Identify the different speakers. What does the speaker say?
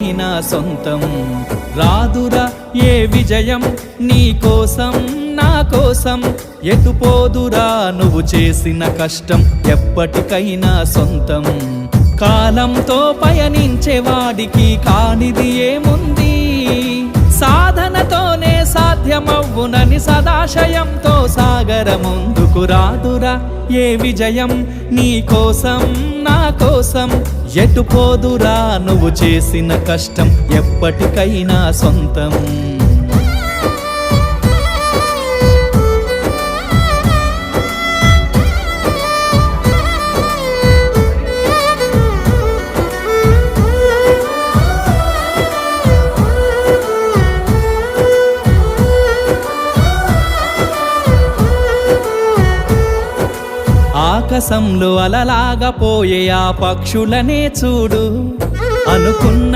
Speaker 1: ఎప్పటికైనా సొంతం. రాదురా ఏ విజయం నీ కోసం నా కోసం, ఎటుపోదురా నువ్వు చేసిన కష్టం ఎప్పటికైనా సొంతం. కాలంతో పయనించేవాడికి కానిది ఏముంది, సాధనతోనే సాధ్యమవ్వునని సదాశయంతో సాగర ముందుకు. రాదురా ఏ విజయం నీ కోసం నా కోసం, ఎటుపోదురా నువ్వు చేసిన కష్టం ఎప్పటికైనా సొంతం. ఆకాశంలో అలలాగా పోయే ఆ పక్షులనే చూడు, అనుకున్న